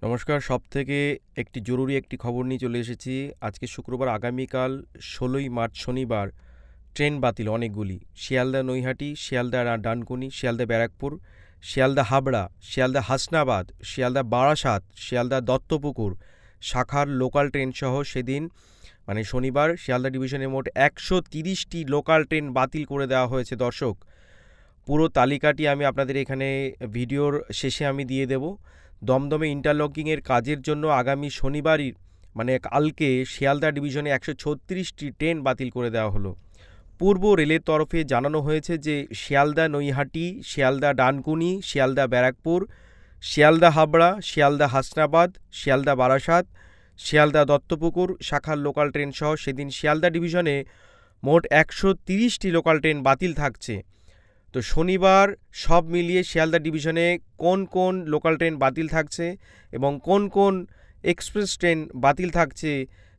নমস্কার। সবথেকে জরুরি একটি খবর নিয়ে চলে এসেছি। আজকে শুক্রবার, আগামীকাল ১৬ই মার্চ শনিবার ট্রেন বাতিল অনেকগুলি। শিয়ালদা নৈহাটি, শিয়ালদা ডানকুনি, শিয়ালদা ব্যারাকপুর, শিয়ালদা হাবড়া, শিয়ালদা হাসনাবাদ, শিয়ালদা বারাসাত, শিয়ালদা দত্তপুকুর শাখার লোকাল ট্রেন সহ সেদিন মানে শনিবার শিয়ালদা ডিভিশনে মোট ১৩০টি লোকাল ট্রেন বাতিল করে দেওয়া হয়েছে দর্শক। পুরো তালিকাটি আমি আপনাদের এখানে ভিডিওর শেষে আমি দিয়ে দেব। দমদমে ইন্টারলকিংয়ের কাজের জন্য আগামী শনিবারই মানে কালকে শিয়ালদা ডিভিশনে ১৩৬টি ট্রেন বাতিল করে দেওয়া হলো। পূর্ব রেলের তরফে জানানো হয়েছে যে শিয়ালদা নৈহাটি, শিয়ালদা ডানকুনি, শিয়ালদা ব্যারাকপুর, শিয়ালদা হাবড়া, শিয়ালদা হাসনাবাদ, শিয়ালদা বারাসাত, শিয়ালদা দত্তপুকুর শাখার লোকাল ট্রেন সহ সেদিন শিয়ালদা ডিভিশনে মোট ১৩০টি লোকাল ট্রেন বাতিল থাকছে। তো শনিবার সব মিলিয়ে শিয়ালদা ডিভিশনে কোন কোন লোকাল ট্রেন বাতিল থাকছে এবং কোন কোন এক্সপ্রেস ট্রেন বাতিল থাকছে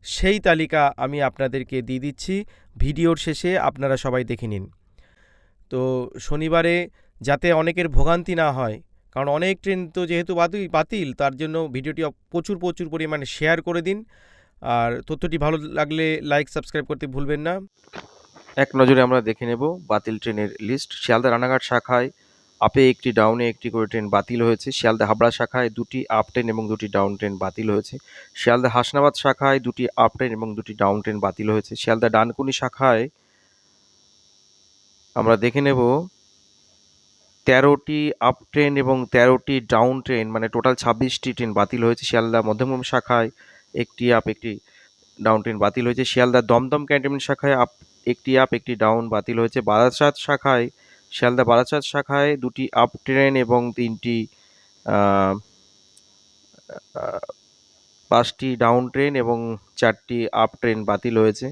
সেই তালিকা আমি আপনাদেরকে দিয়ে দিচ্ছি। ভিডিওর শেষে আপনারা সবাই দেখে নিন। তো শনিবারে যাতে অনেকের ভোগান্তি না হয়, কারণ অনেক ট্রেন তো যেহেতু বাতিল তার জন্য ভিডিওটি প্রচুর প্রচুর পরিমাণে শেয়ার করে দিন। আর তথ্যটি ভালো লাগলে লাইক সাবস্ক্রাইব করতে ভুলবেন না। এক নজরে আমরা দেখে নেব বাতিল ট্রেনের লিস্ট। শিয়ালদা রানাঘাট শাখায় আপে একটি, ডাউনে একটি করে ট্রেন বাতিল হয়েছে। শিয়ালদা হাবড়া শাখায় 2টি আপ ট্রেন এবং 2টি ডাউন ট্রেন বাতিল হয়েছে। শিয়ালদা হাসনাবাদ শাখায় 2টি আপ ট্রেন এবং 2টি ডাউন ট্রেন বাতিল হয়েছে। শিয়ালদা ডানকুনি শাখায় আমরা দেখে নেব 13টি আপ ট্রেন এবং 13টি ডাউন ট্রেন, মানে টোটাল 26টি ট্রেন বাতিল হয়েছে। শিয়ালদা মধ্যমগ্রাম শাখায় একটি আপ একটি ডাউন ট্রেন বাতিল হয়েছে। শিয়ালদা দমদম ক্যান্টনমেন্ট শাখায় একটি আপ একটি ডাউন বাতিল হয়েছে। বারাসাত শাখায় শিয়ালদা বারাসাত শাখায় 2টি আপ ট্রেন এবং 5টি ডাউন ট্রেন এবং 4টি আপ ট্রেন বাতিল হয়েছে।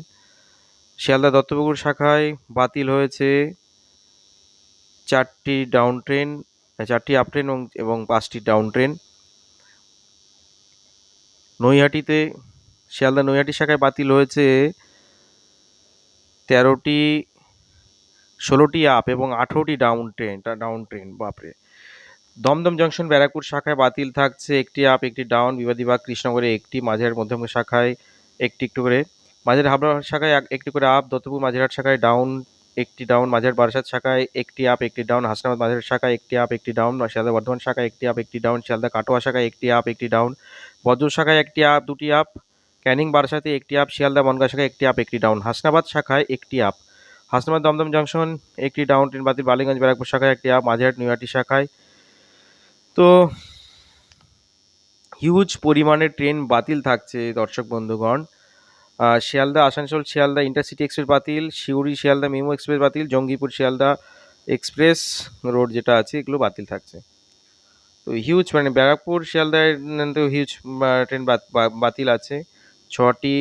শিয়ালদা দত্তপুকুর শাখায় বাতিল হয়েছে 4টি ডাউন ট্রেন, 4টি আপ ট্রেন এবং 5টি ডাউন ট্রেন। নৈহাটিতে শিয়ালদা নৈহাটি শাখায় বাতিল হয়েছে 16টি আপ এবং 18টি ডাউন ট্রেন। বাপরে। দমদম জংশন ব্যারাকপুর শাখায় বাতিল থাকছে একটি আপ একটি ডাউন, বিবাদীবাগ কৃষ্ণনগরে একটি, মাঝেরহাট মধ্যমগ্রাম শাখায় একটি একটু করে, মাঝের হাবড়া শাখায় একটি করে আপ, দত্তপুর মাঝেরহাট শাখায় একটি ডাউন, মাঝের বারাসাত শাখায় একটি আপ একটি ডাউন, হাসনাবাদ মাঝেরহাট শাখায় একটি আপ একটি ডাউন, শিয়ালদা বর্ধমান শাখায় একটি আপ একটি ডাউন, শিয়ালদা কাটোয়া শাখায় একটি আপ একটি ডাউন, বজবজ শাখায় একটি আপ 2টি আপ, ক্যানিং বারাসাতে একটি আপ, শিয়ালদা বনগাঁ শাখায় একটি আপ একটি ডাউন, হাসনাবাদ শাখায় একটি আপ, হাসনাবাদ দমদম জংশন একটি ডাউন ট্রেন বাতিল, বালিগঞ্জ ব্যারাকপুর শাখায় একটি আপ, মাঝেরহাট নৈহাটি শাখায়। তো হিউজ পরিমাণে ট্রেন বাতিল থাকছে দর্শক বন্ধুগণ। শিয়ালদা আসানসোল শিয়ালদা ইন্টারসিটি এক্সপ্রেস বাতিল, সিউড়ি শিয়ালদা মেমো এক্সপ্রেস বাতিল, জঙ্গিপুর শিয়ালদা এক্সপ্রেস রোড যেটা আছে এগুলো বাতিল থাকছে। তো হিউজ মানে ব্যারাকপুর শিয়ালদায় তো হিউজ ট্রেন বাতিল আছে। 6টি